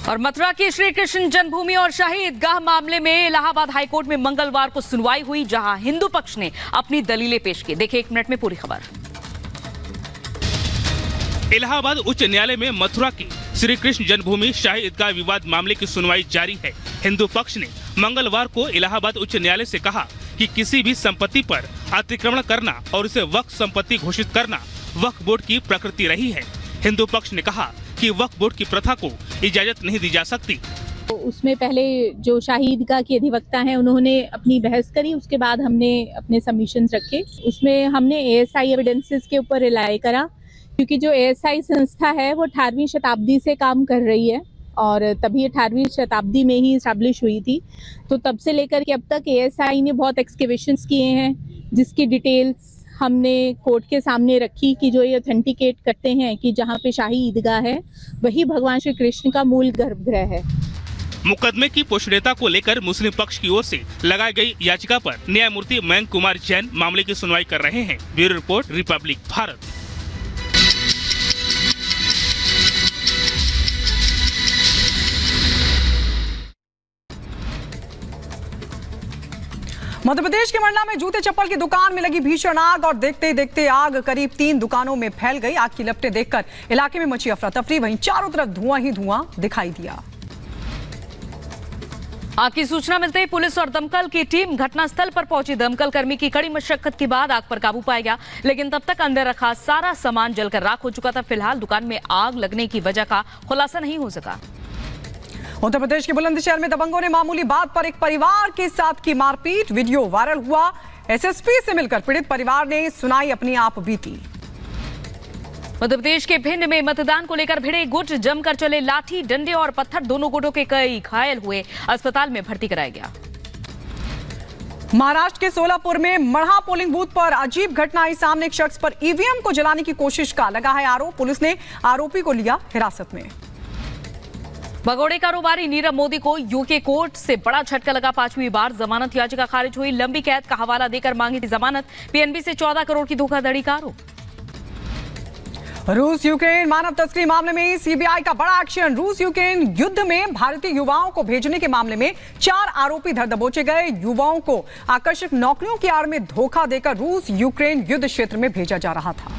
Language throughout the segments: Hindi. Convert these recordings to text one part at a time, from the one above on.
और मथुरा की श्री कृष्ण जन्मभूमि और शाही ईदगाह मामले में इलाहाबाद हाईकोर्ट में मंगलवार को सुनवाई हुई, जहां हिंदू पक्ष ने अपनी दलीलें पेश की। देखिए 1 मिनट में पूरी खबर। इलाहाबाद उच्च न्यायालय में मथुरा की श्री कृष्ण जन्मभूमि शाही ईदगाह विवाद मामले की सुनवाई जारी है। हिंदू पक्ष ने मंगलवार को इलाहाबाद उच्च न्यायालय से कहा कि किसी भी संपत्ति पर अतिक्रमण करना और उसे वक्फ संपत्ति घोषित करना वक्फ बोर्ड की प्रकृति रही है। हिंदू पक्ष ने कहा कि वक्फ बोर्ड की प्रथा को इजाजत नहीं दी जा सकती। तो उसमें पहले जो शाही ईदगाह के अधिवक्ता हैं उन्होंने अपनी बहस करी, उसके बाद हमने अपने सबमिशंस रखे। उसमें हमने एएसआई एविडेंसेस के ऊपर रिलाय करा, क्योंकि जो एएसआई संस्था है वो 18वीं शताब्दी से काम कर रही है और तभी 18वीं शताब्दी में ही इस्टेब्लिश हुई थी। तो तब से लेकर के अब तक एएसआई ने बहुत एक्सकेवेशंस किए हैं, जिसकी डिटेल्स हमने कोर्ट के सामने रखी कि जो ये ऑथेंटिकेट करते हैं कि जहाँ पे शाही ईदगाह है वही भगवान श्री कृष्ण का मूल गर्भगृह है। मुकदमे की पोषणीयता को लेकर मुस्लिम पक्ष की ओर से लगाई गई याचिका पर न्यायमूर्ति मयंक कुमार जैन मामले की सुनवाई कर रहे हैं। Bureau report, republic Bharat. Madhya Pradesh के मंडला में जूते चप्पल की दुकान में लगी भीषण आग और देखते ही देखते आग करीब 3 दुकानों में फैल गई। आग की लपटें देखकर इलाके में मची अफरा तफरी, वहीं चारों तरफ धुआं ही धुआं दिखाई दिया। आग की सूचना मिलते ही पुलिस और दमकल की टीम घटनास्थल पर पहुंची। दमकल कर्मी की कड़ी मशक्कत के बाद आग पर काबू पाया गया, लेकिन तब तक अंदर रखा सारा सामान जलकर राख हो चुका था। फिलहाल दुकान में आग लगने की वजह का खुलासा नहीं हो सका। उत्तर प्रदेश के बुलंदशहर में दबंगों ने मामूली बात पर एक परिवार के साथ की मारपीट। वीडियो वायरल हुआ। एसएसपी से मिलकर पीड़ित परिवार ने सुनाई अपनी आप बीती। मध्य प्रदेश के भिंड में मतदान को लेकर भिड़े गुट, जमकर चले लाठी डंडे और पत्थर। दोनों गुटों के कई घायल हुए, अस्पताल में भर्ती कराया गया। महाराष्ट्र के सोलापुर में मढ़ा पोलिंग बूथ पर अजीब घटना आई सामने। एक शख्स पर ईवीएम को जलाने की कोशिश का लगा है आरोप। पुलिस ने आरोपी को लिया हिरासत में। भगोड़े कारोबारी नीरव मोदी को यूके कोर्ट से बड़ा झटका लगा। 5वीं बार जमानत याचिका खारिज हुई। लंबी कैद का हवाला देकर मांगी थी जमानत। पीएनबी से 14 करोड़ की धोखाधड़ी का आरोप। रूस यूक्रेन मानव तस्करी मामले में सीबीआई का बड़ा एक्शन। रूस यूक्रेन युद्ध में भारतीय युवाओं को भेजने के मामले में 4 आरोपी धर दबोचे गए। युवाओं को आकर्षक नौकरियों की आड़ में धोखा देकर रूस यूक्रेन युद्ध क्षेत्र में भेजा जा रहा था।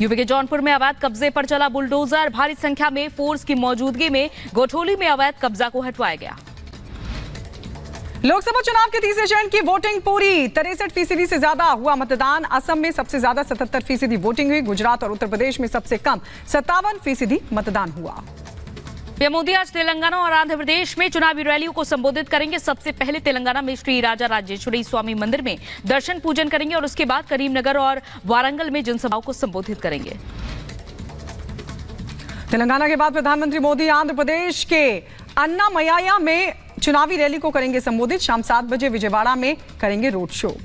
यूपी के जौनपुर में अवैध कब्जे पर चला बुलडोजर। भारी संख्या में फोर्स की मौजूदगी में गोठोली में अवैध कब्जा को हटवाया गया। लोकसभा चुनाव के तीसरे चरण की वोटिंग पूरी। 63% से ज्यादा हुआ मतदान। असम में सबसे ज्यादा 77% वोटिंग हुई। गुजरात और उत्तर प्रदेश में सबसे कम 57% मतदान हुआ। पीएम मोदी आज तेलंगाना और आंध्र प्रदेश में चुनावी रैलियों को संबोधित करेंगे। सबसे पहले तेलंगाना में श्री राजा राजेश्वरी स्वामी मंदिर में दर्शन पूजन करेंगे और उसके बाद करीमनगर और वारंगल में जनसभाओं को संबोधित करेंगे। तेलंगाना के बाद प्रधानमंत्री मोदी आंध्र प्रदेश के अन्नामय्या में चुनावी रैली को करेंगे संबोधित। शाम 7 बजे विजयवाड़ा में करेंगे रोड शो।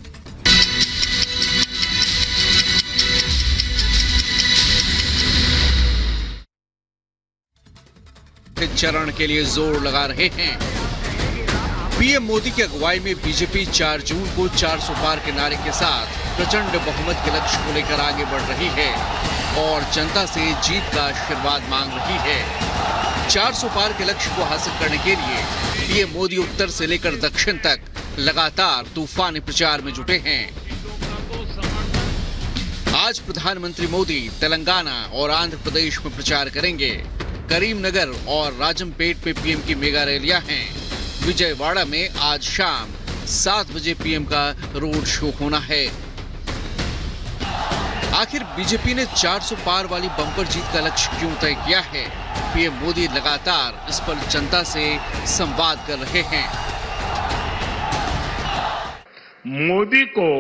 चरण के लिए जोर लगा रहे हैं। पीएम मोदी की अगुवाई में बीजेपी 4 जून को 400 पार के नारे के साथ प्रचंड बहुमत के लक्ष्य को लेकर आगे बढ़ रही है और जनता से जीत का आशीर्वाद मांग रही है। 400 पार के लक्ष्य को हासिल करने के लिए पीएम मोदी उत्तर से लेकर दक्षिण तक लगातार तूफानी प्रचार में जुटे हैं। आज प्रधानमंत्री मोदी तेलंगाना और आंध्र प्रदेश में प्रचार करेंगे। करीमनगर और राजमपेट में पीएम की मेगा रैलियां हैं। विजयवाड़ा में आज शाम 7 बजे पीएम का रोड शो होना है। आखिर बीजेपी ने 400 पार वाली बम्पर जीत का लक्ष्य क्यों तय किया है? पीएम मोदी लगातार इस पर जनता से संवाद कर रहे हैं। मोदी को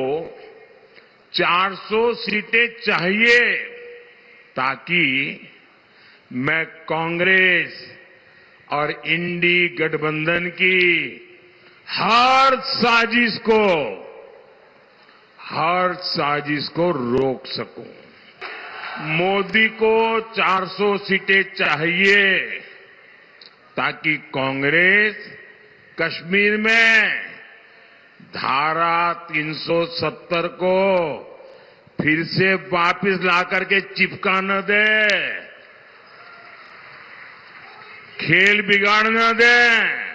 400 सीटें चाहिए ताकि मैं कांग्रेस और इंडी गठबंधन की हर साजिश को रोक सकूं। मोदी को 400 सीटें चाहिए ताकि कांग्रेस कश्मीर में धारा 370 को फिर से वापस ला करके चिपका न दे। खेल बिगाड़ न दें।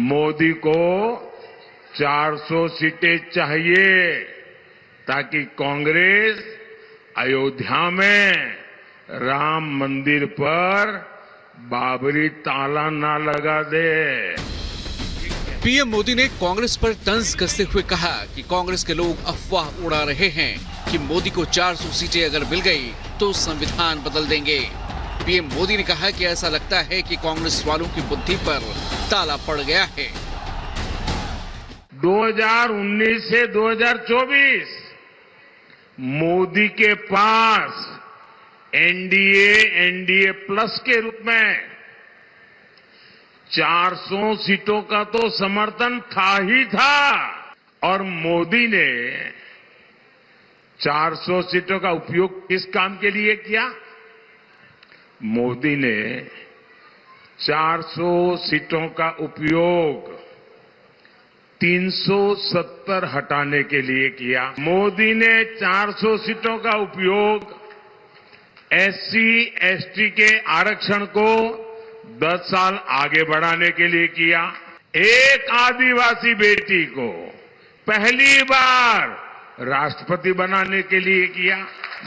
मोदी को 400 सीटें चाहिए ताकि कांग्रेस अयोध्या में राम मंदिर पर बाबरी ताला ना लगा दे। पीएम मोदी ने कांग्रेस पर तंज कसते हुए कहा कि कांग्रेस के लोग अफवाह उड़ा रहे हैं कि मोदी को 400 सीटें अगर मिल गई तो संविधान बदल देंगे। पीएम मोदी ने कहा कि ऐसा लगता है कि कांग्रेस वालों की बुद्धि पर ताला पड़ गया है। 2019 से 2024 मोदी के पास एनडीए प्लस के रूप में 400 सीटों का तो समर्थन था ही था और मोदी ने 400 सीटों का उपयोग किस काम के लिए किया? मोदी ने 400 सीटों का उपयोग 370 हटाने के लिए किया। मोदी ने 400 सीटों का उपयोग एससी एसटी के आरक्षण को 10 साल आगे बढ़ाने के लिए किया। एक आदिवासी बेटी को पहली बार राष्ट्रपति बनाने के लिए किया।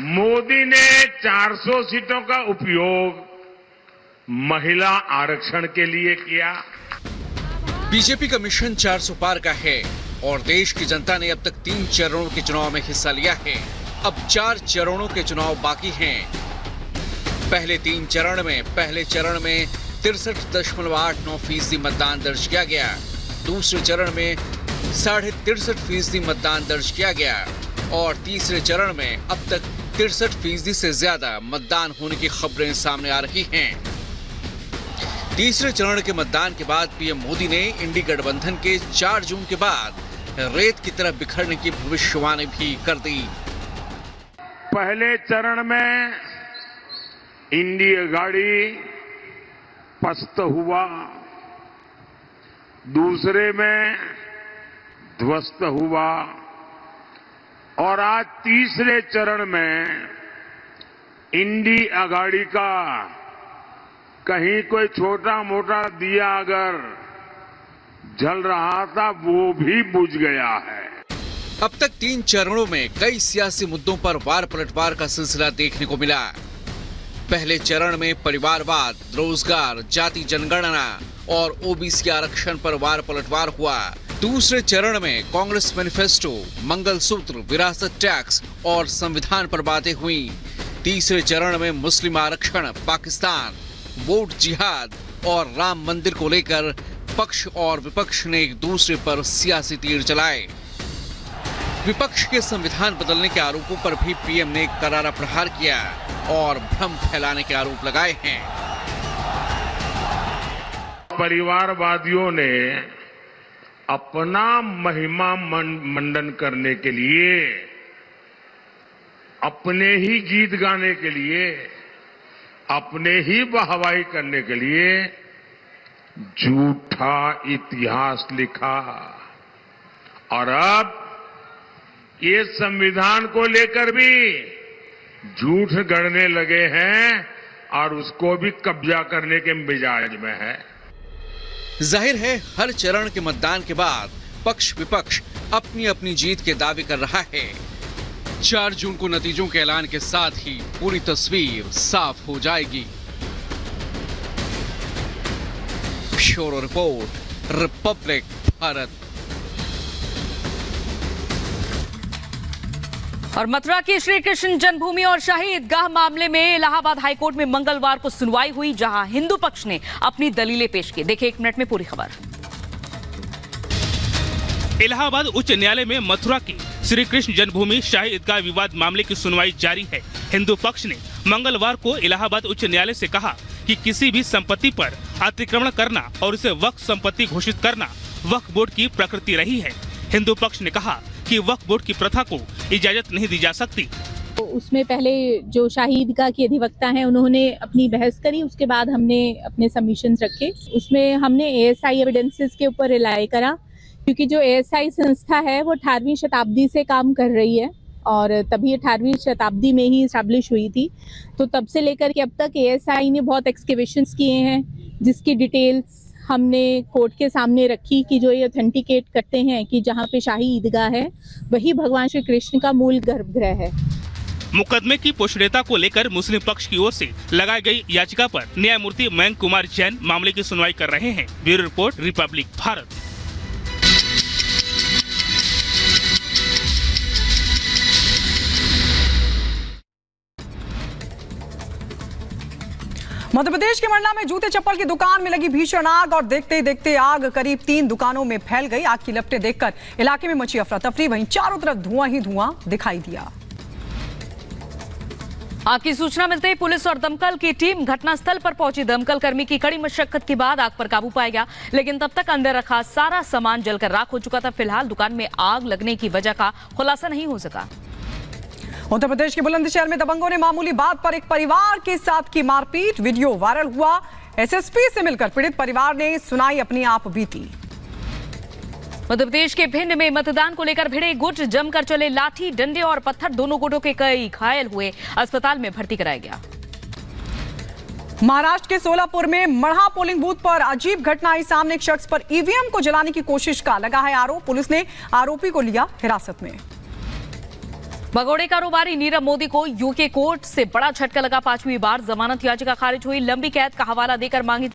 मोदी ने 400 सीटों का उपयोग महिला आरक्षण के लिए किया। बीजेपी का मिशन 400 पार का है और देश की जनता ने अब तक 3 चरणों के चुनाव में हिस्सा लिया है। अब 4 चरणों के चुनाव बाकी हैं। पहले 3 चरण में 63.89% मतदान दर्ज किया गया। दूसरे चरण में 63.5% मतदान दर्ज किया गया और तीसरे चरण में अब तक 63% से ज्यादा मतदान होने की खबरें सामने आ रही हैं। तीसरे चरण के मतदान के बाद पीएम मोदी ने इंडी गठबंधन के 4 जून के बाद रेत की तरह बिखरने की भविष्यवाणी भी कर दी। पहले चरण में इंडी अघाड़ी पस्त हुआ, दूसरे में ध्वस्त हुआ और आज तीसरे चरण में इंडी अघाड़ी का कहीं कोई छोटा मोटा दिया अगर जल रहा था वो भी बुझ गया है। अब तक 3 चरणों में कई सियासी मुद्दों पर वार पलटवार का सिलसिला देखने को मिला। पहले चरण में परिवारवाद, रोजगार, जाति जनगणना और ओबीसी आरक्षण पर वार पलटवार हुआ। दूसरे चरण में कांग्रेस मैनिफेस्टो, मंगलसूत्र, विरासत टैक्स और संविधान पर बातें हुई। तीसरे चरण में मुस्लिम आरक्षण, पाकिस्तान, वोट जिहाद और राम मंदिर को लेकर पक्ष और विपक्ष ने एक दूसरे पर सियासी तीर चलाए। विपक्ष के संविधान बदलने के आरोपों पर भी पीएम ने करारा प्रहार किया और भ्रम फैलाने के आरोप लगाए हैं। परिवारवादियों ने अपना महिमा मंडन करने के लिए, अपने ही गीत गाने के लिए, अपने ही वाहवाही करने के लिए झूठा इतिहास लिखा और अब ये संविधान को लेकर भी झूठ गढ़ने लगे हैं और उसको भी कब्जा करने के मिजाज में है। जाहिर है हर चरण के मतदान के बाद पक्ष विपक्ष अपनी अपनी जीत के दावे कर रहा है। 4 जून को नतीजों के ऐलान के साथ ही पूरी तस्वीर साफ हो जाएगी। Bureau report, republic Bharat. और मथुरा की श्री कृष्ण जन्मभूमि और शाही ईदगाह मामले में इलाहाबाद हाईकोर्ट में मंगलवार को सुनवाई हुई, जहां हिंदू पक्ष ने अपनी दलीलें पेश की। देखिए 1 मिनट में पूरी खबर। इलाहाबाद उच्च न्यायालय में मथुरा की श्री कृष्ण जन्मभूमि शाही ईदगाह विवाद मामले की सुनवाई जारी है। हिंदू पक्ष ने मंगलवार को इलाहाबाद उच्च न्यायालय से कहा कि किसी भी संपत्ति पर अतिक्रमण करना और उसे वक्फ संपत्ति घोषित करना वक्फ बोर्ड की प्रकृति रही है। हिंदू पक्ष ने कहा कि वक्फ बोर्ड की प्रथा को इजाजत नहीं दी जा सकती। उसमें पहले जो शाही ईदगाह की अधिवक्ता हैं उन्होंने अपनी बहस करी, उसके बाद हमने अपने सबमिशंस रखे। उसमें हमने एएसआई एविडेंसेस के ऊपर रिलाय करा, क्योंकि जो एएसआई संस्था है वो 18वीं शताब्दी से काम कर रही है और तभी 18वीं शताब्दी में ही इस्टेब्लिश हुई थी। तो तब से लेकर के अब तक एएसआई ने बहुत एक्सकेवेशंस किए हैं, जिसकी डिटेल्स हमने कोर्ट के सामने रखी कि जो ये ऑथेंटिकेट करते हैं कि जहाँ पे शाही ईदगाह है वही भगवान श्री कृष्ण का मूल गर्भगृह है। मुकदमे की पोषणीयता को लेकर मुस्लिम पक्ष की ओर से लगाई गई याचिका पर न्यायमूर्ति मयंक कुमार जैन मामले की सुनवाई कर रहे हैं। Bureau report, republic Bharat. Madhya Pradesh के मंडला में जूते चप्पल की दुकान में लगी भीषण आग और देखते ही देखते आग करीब 3 दुकानों में फैल गई। आग की लपटें देखकर इलाके में मची अफरा तफरी, वहीं चारों तरफ धुआं ही धुआं दिखाई दिया। आग की सूचना मिलते ही पुलिस और दमकल की टीम घटनास्थल पर पहुंची। दमकल कर्मी की कड़ी मशक्कत के बाद आग पर काबू पाया गया, लेकिन तब तक अंदर रखा सारा सामान जलकर राख हो चुका था। फिलहाल दुकान में आग लगने की वजह का खुलासा नहीं हो सका। उत्तर प्रदेश के बुलंदशहर में दबंगों ने मामूली बात पर एक परिवार के साथ की मारपीट। वीडियो वायरल हुआ। एसएसपी से मिलकर पीड़ित परिवार ने सुनाई अपनी आप बीती। मध्य प्रदेश के भिंड में मतदान को लेकर भिड़े गुट, जमकर चले लाठी डंडे और पत्थर। दोनों गुटों के कई घायल हुए, अस्पताल में भर्ती कराया गया। महाराष्ट्र के सोलापुर में मढ़ा पोलिंग बूथ पर अजीब घटना आई सामने। एक शख्स पर ईवीएम को जलाने की कोशिश का लगा है आरोप। पुलिस ने आरोपी को लिया हिरासत में। भगोड़े कारोबारी नीरव मोदी को यूके कोर्ट से बड़ा झटका लगा। 5वीं बार जमानत याचिका खारिज हुई। लंबी कैद का हवाला देकर मांगी